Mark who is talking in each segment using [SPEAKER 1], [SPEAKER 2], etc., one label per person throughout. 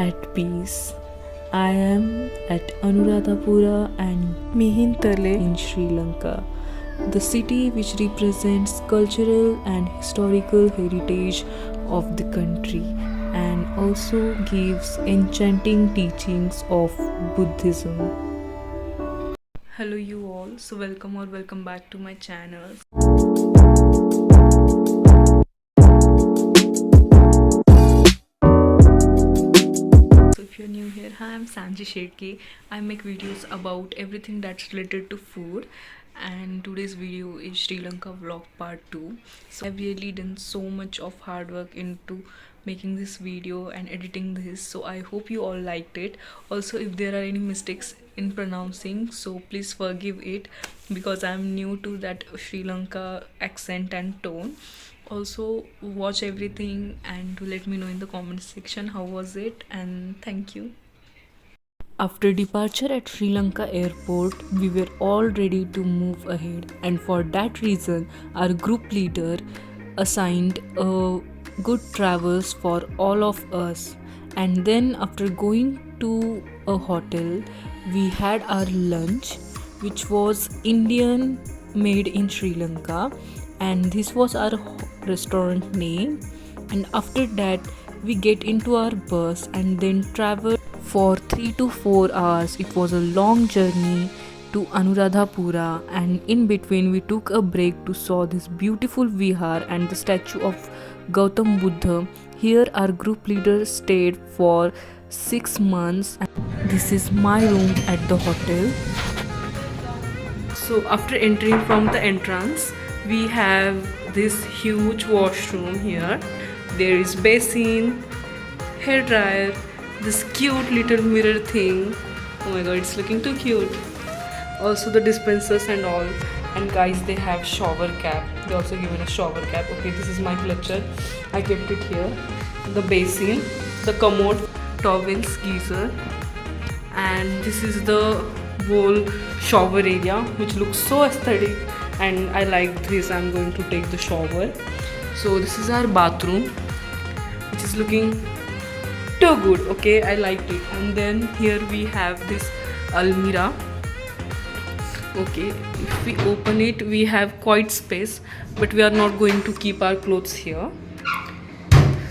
[SPEAKER 1] at peace. I am at Anuradhapura and Mihintale in Sri Lanka, the city which represents cultural and historical heritage of the country and also gives enchanting teachings of Buddhism. Hello you all, so welcome back to my channel. So if you're new here, hi, I'm Sanchi Shelke. I make videos about everything that's related to food, and today's video is Sri Lanka vlog part 2. So I've really done so much of hard work into making this video and editing this, so I hope you all liked it. Also, if there are any mistakes in pronouncing, so please forgive it because I'm new to that Sri Lanka accent and tone. Also, watch everything and to let me know in the comment section how was it, and thank you. After departure at Sri Lanka airport, we were all ready to move ahead, and for that reason, our group leader assigned a good travels for all of us. And then, after going to a hotel, we had our lunch, which was Indian made in Sri Lanka, and this was our restaurant name. And after that, we get into our bus and then travel for 3 to 4 hours. It was a long journey to Anuradhapura, and in between we took a break to saw this beautiful vihar and the statue of Gautam Buddha. Here our group leader stayed for 6 months. This is my room at the hotel. So after entering from the entrance, we have this huge washroom here. There is basin, hair dryer, this cute little mirror thing. Oh my god, it's looking too cute. Also the dispensers and all. And guys, they have shower cap. They also given a shower cap. Okay, this is my clutcher. I kept it here. The basin, the commode, towels, geyser, and this is the whole shower area, which looks so aesthetic. And I like this. I'm going to take the shower. So this is our bathroom, which is looking too good. Okay, I liked it. And then here we have this almirah. Okay, if we open it, we have quite space, but we are not going to keep our clothes here.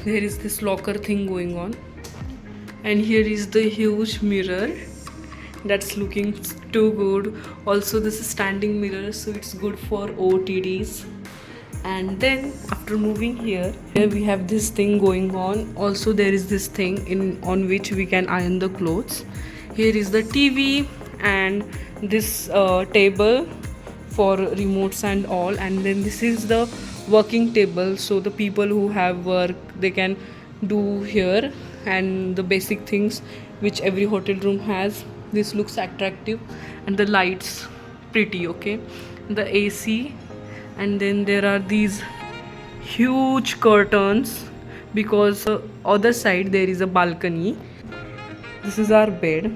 [SPEAKER 1] There is this locker thing going on, and here is the huge mirror that's looking too good. Also, this is standing mirror, so it's good for OTDs. And then after moving here we have this thing going on. Also, there is this thing on which we can iron the clothes. Here is the TV and this table for remotes and all. And then this is the working table, so the people who have work, they can do here, and the basic things which every hotel room has. This looks attractive, and the lights pretty. Okay, the AC. And then there are these huge curtains because other side there is a balcony. This is our bed,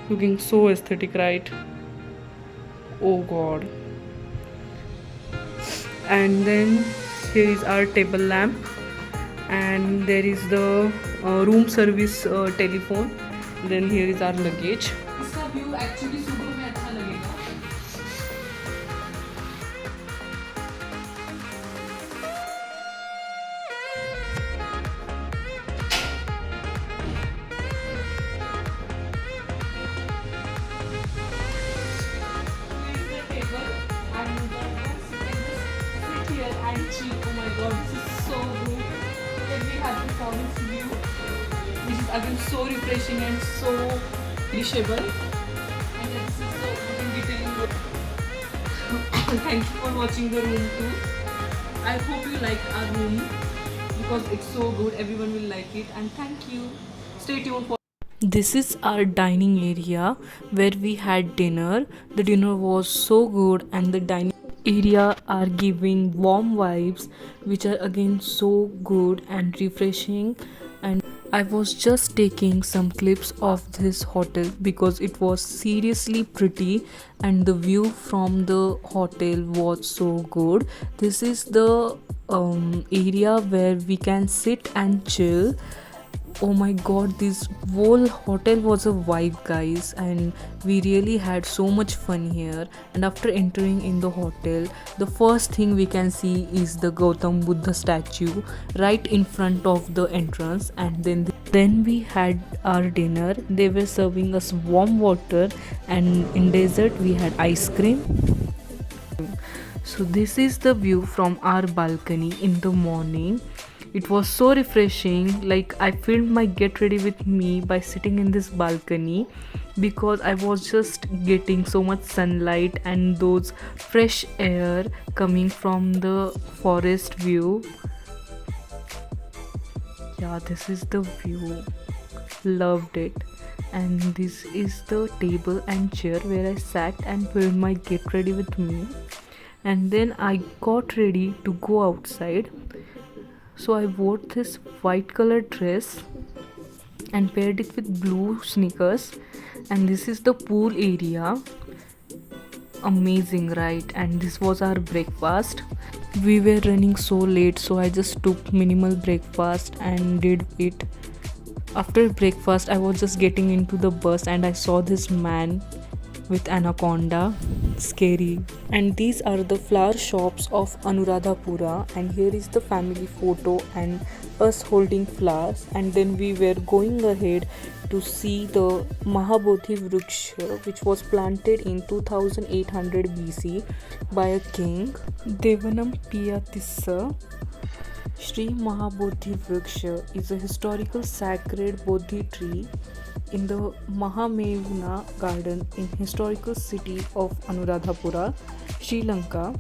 [SPEAKER 1] looking so aesthetic, right? Oh god. And then here is our table lamp, and there is the room service telephone. Then here is our luggage. इसका view actually सुबह में अच्छा लगेगा. Oh my god, this is so good. Then we have the forest view, which is again so refreshing and so reachable. And then this is the wooden detailing. Thank you for watching the room too. I hope you liked our room because it's so good. Everyone will like it. And thank you. Stay tuned for. This is our dining area where we had dinner. The dinner was so good, and the dining area are giving warm vibes, which are again so good and refreshing. And I was just taking some clips of this hotel because it was seriously pretty, and the view from the hotel was so good. This is the area where we can sit and chill. Oh my god, this whole hotel was a vibe, guys, and we really had so much fun here. And after entering in the hotel, the first thing we can see is the Gautam Buddha statue right in front of the entrance. And then we had our dinner. They were serving us warm water, and in dessert we had ice cream. So this is the view from our balcony in the morning. It was so refreshing. Like, I filmed my get ready with me by sitting in this balcony because I was just getting so much sunlight and those fresh air coming from the forest view. Yeah, this is the view. Loved it. And this is the table and chair where I sat and filmed my get ready with me. And then I got ready to go outside. So I wore this white colored dress and paired it with blue sneakers. And this is the pool area. Amazing, right? And this was our breakfast. We were running so late, so I just took minimal breakfast and did it. After breakfast, I was just getting into the bus and I saw this man with anaconda. Scary. And these are the flower shops of Anuradhapura, and here is the family photo and us holding flowers. And then we were going ahead to see the Mahabodhi Vriksha, which was planted in 2800 BC by a king, Devanam Piyatissa. Sri Mahabodhi Vriksha is a historical sacred Bodhi tree in the Mahamevna garden in historical city of Anuradhapura, Sri Lanka.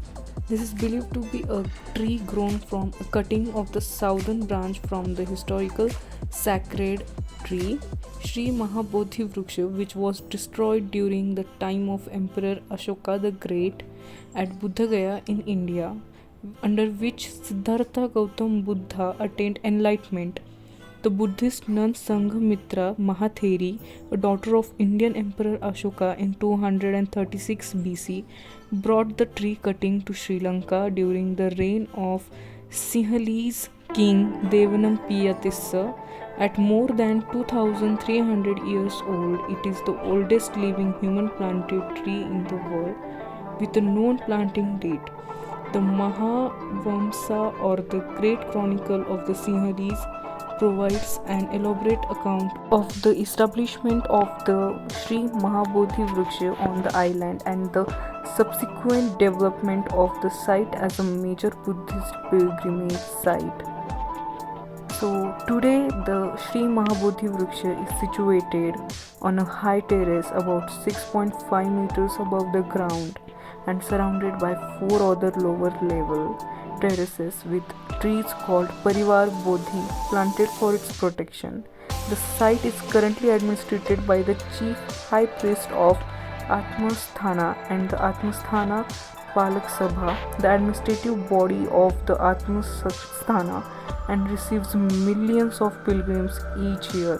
[SPEAKER 1] This is believed to be a tree grown from a cutting of the southern branch from the historical sacred tree Sri Mahabodhi Vriksha, which was destroyed during the time of Emperor Ashoka the Great at Buddha Gaya in India, under which Siddhartha Gautam Buddha attained enlightenment. The Buddhist nun Sanghamitra Mahatheri, a daughter of Indian Emperor Ashoka in 236 BC, brought the tree cutting to Sri Lanka during the reign of Sinhalese king Devanam Piyatissa. At more than 2300 years old, it is the oldest living human planted tree in the world with a known planting date. The Mahavamsa, or the Great Chronicle of the Sinhalese, provides an elaborate account of the establishment of the Sri Mahabodhi Vriksha on the island and the subsequent development of the site as a major Buddhist pilgrimage site. So today the Sri Mahabodhi Vriksha is situated on a high terrace about 6.5 meters above the ground and surrounded by 4 other lower level terraces with trees called Parivar Bodhi planted for its protection. The site is currently administered by the Chief High Priest of Atmasthana and the Atmasthana Palak Sabha, the administrative body of the Atmasthana, and receives millions of pilgrims each year.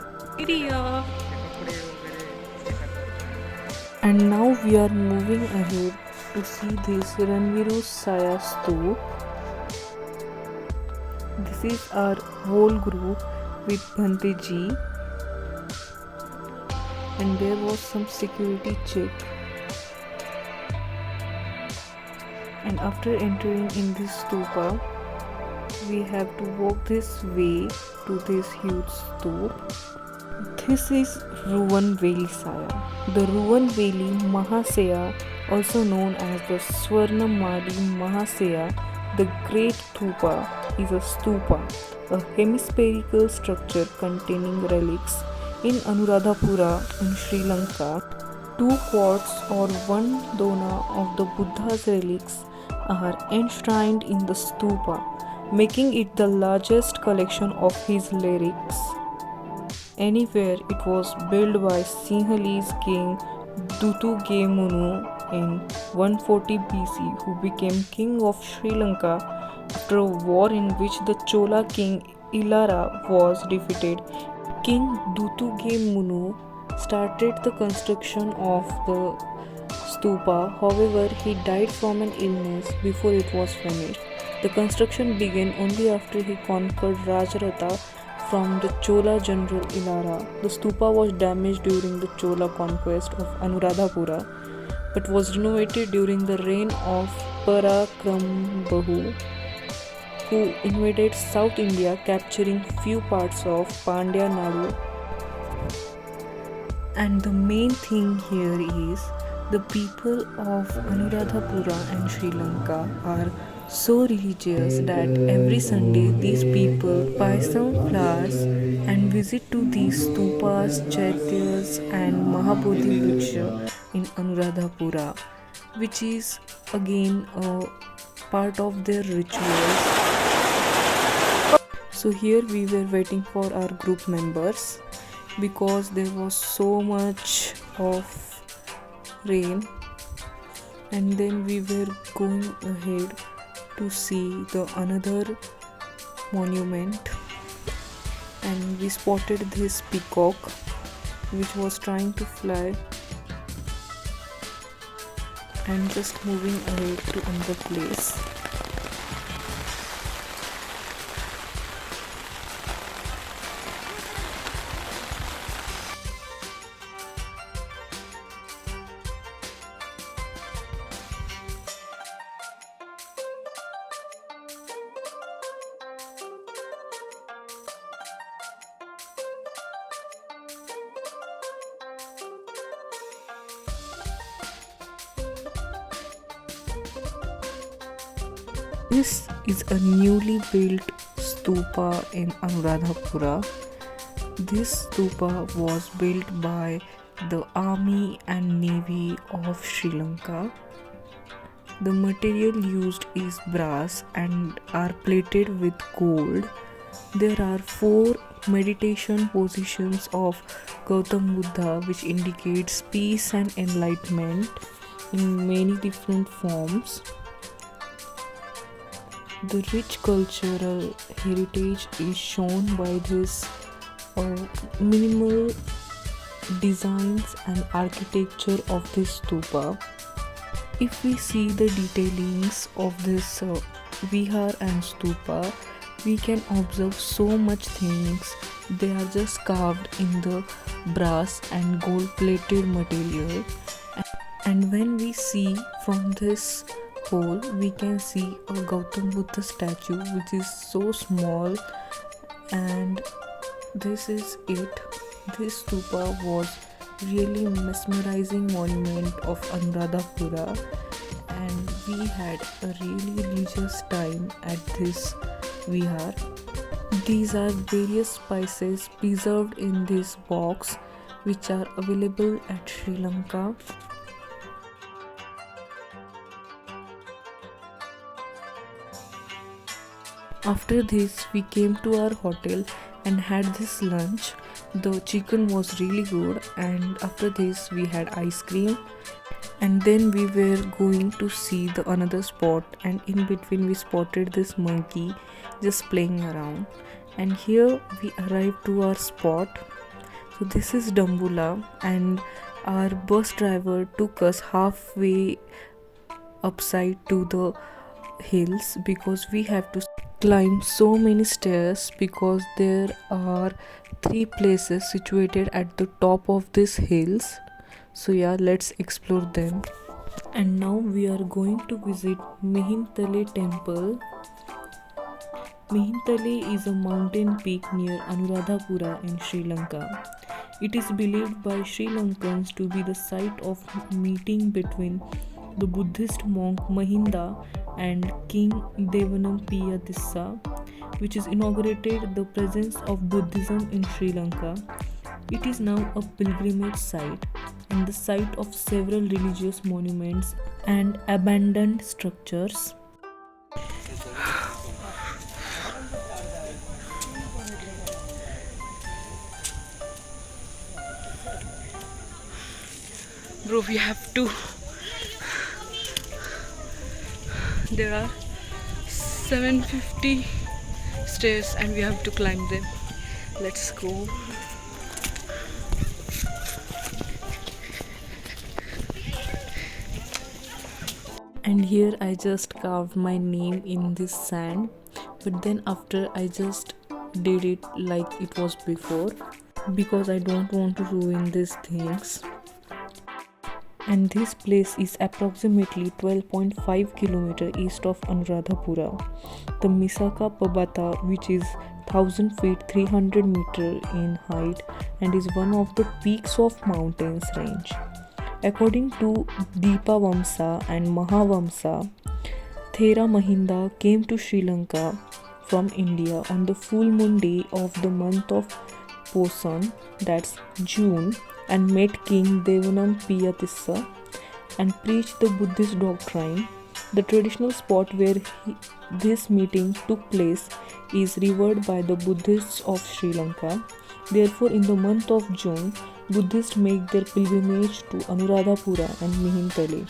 [SPEAKER 1] And now we are moving ahead to see this Ranviru Saya Stoop. This is our whole group with Bhanteji, and there was some security check. And after entering in this stupa, we have to walk this way to this huge stoop. This is Ruvanveli Saya. The Ruvanveli Mahasaya, also known as the Swarnamali Mahasaya, the Great Thupa, is a stupa, a hemispherical structure containing relics in Anuradhapura in Sri Lanka. 2 quarts or 1 dona of the Buddha's relics are enshrined in the stupa, making it the largest collection of his lyrics anywhere. It was built by Sinhalese king Dutugemunu in 140 BC, who became king of Sri Lanka after a war in which the Chola king Ilara was defeated. King Dutugemunu started the construction of the stupa. However, he died from an illness before it was finished. The construction began only after he conquered Rajaratha from the Chola general Ilara. The stupa was damaged during the Chola conquest of Anuradhapura but was renovated during the reign of Parakrambahu, who invaded South India, capturing few parts of Pandya Nadu. And the main thing here is the people of Anuradhapura and Sri Lanka are so religious that every Sunday these people buy some flowers and visit to these stupas, chaityas and Mahabodhi Vriksha in Anuradhapura, which is again a part of their rituals. So here we were waiting for our group members because there was so much of rain, and then we were going ahead to see the another monument, and we spotted this peacock which was trying to fly and just moving ahead to another place. This is a newly built stupa in Anuradhapura. This stupa was built by the Army and Navy of Sri Lanka. The material used is brass and are plated with gold. There are 4 meditation positions of Gautam Buddha which indicates peace and enlightenment in many different forms. The rich cultural heritage is shown by this minimal designs and architecture of this stupa. If we see the detailings of this vihar and stupa, we can observe so much things. They are just carved in the brass and gold plated material, and when we see from this hole, we can see a Gautam Buddha statue which is so small, and this is it. This stupa was really mesmerizing monument of Anuradhapura, and we had a really religious time at this vihar. These are various spices preserved in this box which are available at Sri Lanka. After this, we came to our hotel and had this lunch. The chicken was really good, and after this we had ice cream, and then we were going to see the another spot, and in between we spotted this monkey just playing around, and here we arrived to our spot. So this is Dambula, and our bus driver took us halfway upside to the hills because we have to climb so many stairs because there are 3 places situated at the top of these hills. So yeah, let's explore them. And now we are going to visit Mihintale temple. Mihintale is a mountain peak near Anuradhapura in Sri Lanka. It is believed by Sri Lankans to be the site of meeting between the Buddhist monk Mahinda and King Devanampiya Tissa, which is inaugurated the presence of Buddhism in Sri Lanka. It is now a pilgrimage site and the site of several religious monuments and abandoned structures. Bro, we have to. There are 750 stairs and we have to climb them. Let's go. And here I just carved my name in this sand, but then after I just did it like it was before, because I don't want to ruin these things. And this place is approximately 12.5 km east of Anuradhapura. The Misaka Pabata, which is 1000 feet 300 meter in height and is one of the peaks of mountains range. According to Deepa Vamsa and Mahavamsa, Thera Mahinda came to Sri Lanka from India on the full moon day of the month of Poson, that's June, and met King Devanam Piyatissa and preached the Buddhist doctrine. The traditional spot where this meeting took place is revered by the Buddhists of Sri Lanka. Therefore, in the month of June, Buddhists make their pilgrimage to Anuradhapura and Mihintale.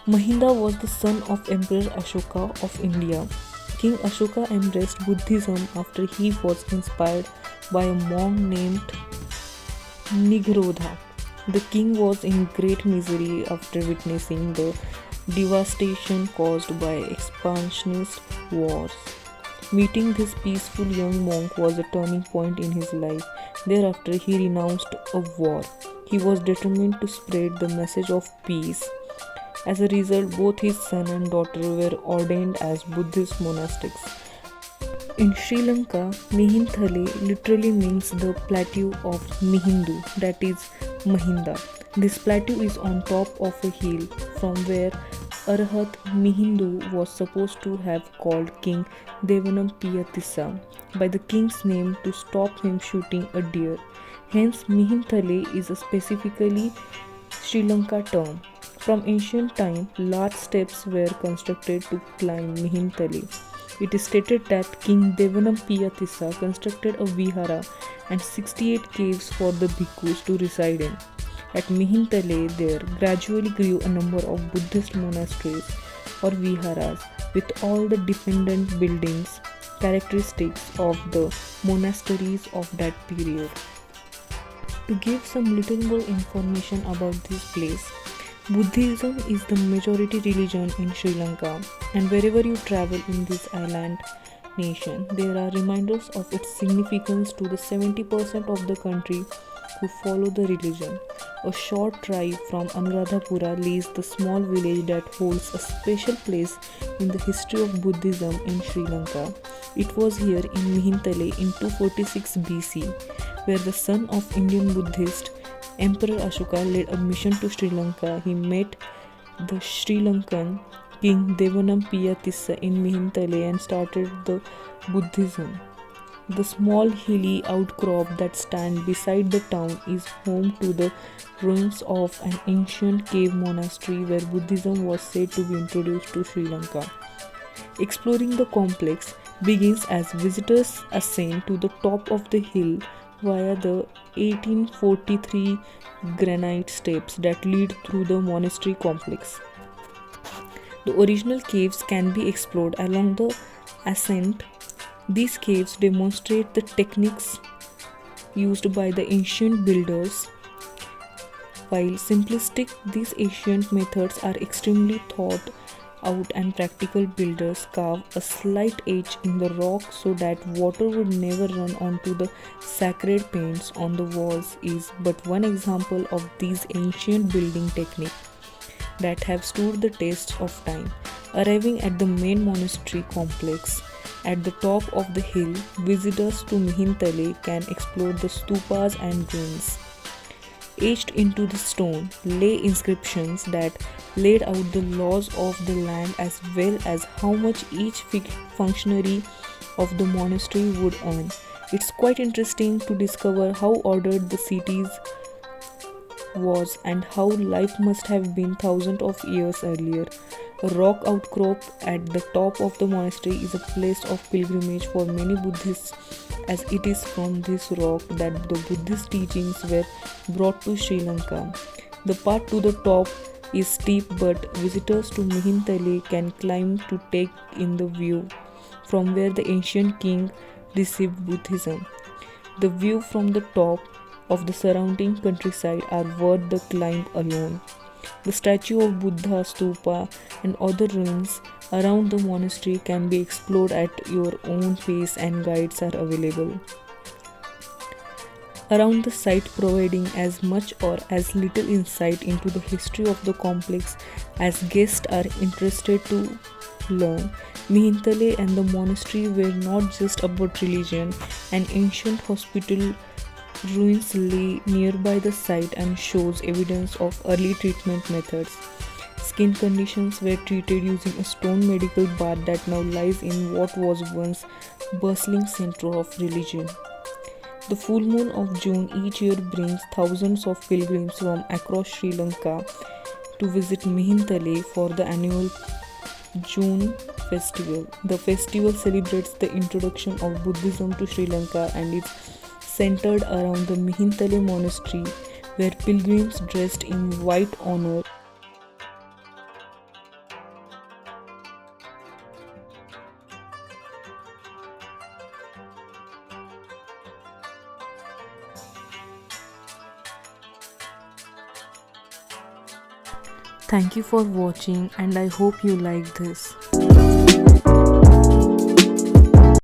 [SPEAKER 1] Mahinda was the son of Emperor Ashoka of India. King Ashoka embraced Buddhism after he was inspired by a monk named Nigrodha. The king was in great misery after witnessing the devastation caused by expansionist wars. Meeting this peaceful young monk was a turning point in his life. Thereafter, he renounced a war. He was determined to spread the message of peace. As a result, both his son and daughter were ordained as Buddhist monastics. In Sri Lanka, Mihintale literally means the plateau of Mihindu, that is Mahinda. This plateau is on top of a hill from where Arhat Mihindu was supposed to have called King Devanam Piyatissa by the king's name to stop him shooting a deer. Hence, Mihintale is a specifically Sri Lanka term. From ancient time, large steps were constructed to climb Mihintale. It is stated that King Devanam Piyatissa constructed a vihara and 68 caves for the bhikkhus to reside in. At Mihintale, there gradually grew a number of Buddhist monasteries or viharas with all the dependent buildings characteristics of the monasteries of that period. To give some little more information about this place, Buddhism is the majority religion in Sri Lanka, and wherever you travel in this island nation, there are reminders of its significance to the 70% of the country who follow the religion. A short drive from Anuradhapura lays the small village that holds a special place in the history of Buddhism in Sri Lanka. It was here in Mihintale in 246 BC, where the son of Indian Buddhist Emperor Ashoka led a mission to Sri Lanka. He met the Sri Lankan King Devanam Piyatissa in Mihintale and started the Buddhism. The small hilly outcrop that stands beside the town is home to the ruins of an ancient cave monastery where Buddhism was said to be introduced to Sri Lanka. Exploring the complex begins as visitors ascend to the top of the hill via the 1843 granite steps that lead through the monastery complex. The original caves can be explored along the ascent. These caves demonstrate the techniques used by the ancient builders. While simplistic, these ancient methods are extremely thought out and practical. Builders carve a slight edge in the rock so that water would never run onto the sacred paints on the walls is but one example of these ancient building techniques that have stood the test of time. Arriving at the main monastery complex at the top of the hill, visitors to Mihintale can explore the stupas and ruins. Etched into the stone lay inscriptions that laid out the laws of the land as well as how much each functionary of the monastery would earn. It's quite interesting to discover how ordered the cities was and how life must have been thousands of years earlier. A rock outcrop at the top of the monastery is a place of pilgrimage for many Buddhists, as it is from this rock that the Buddhist teachings were brought to Sri Lanka. The path to the top is steep, but visitors to Mihintale can climb to take in the view from where the ancient king received Buddhism. The view from the top of the surrounding countryside are worth the climb alone. The statue of Buddha, stupa, and other ruins around the monastery can be explored at your own pace and guides are available around the site, providing as much or as little insight into the history of the complex as guests are interested to learn. Mihintale and the monastery were not just about religion. An ancient hospital ruins lay nearby the site and shows evidence of early treatment methods. Skin conditions were treated using a stone medical bath that now lies in what was once bustling center of religion. The full moon of June each year brings thousands of pilgrims from across Sri Lanka to visit Mihintale for the annual June festival. The festival celebrates the introduction of Buddhism to Sri Lanka and is centered around the Mihintale monastery where pilgrims dressed in white honor. Thank you for watching and I hope you like this.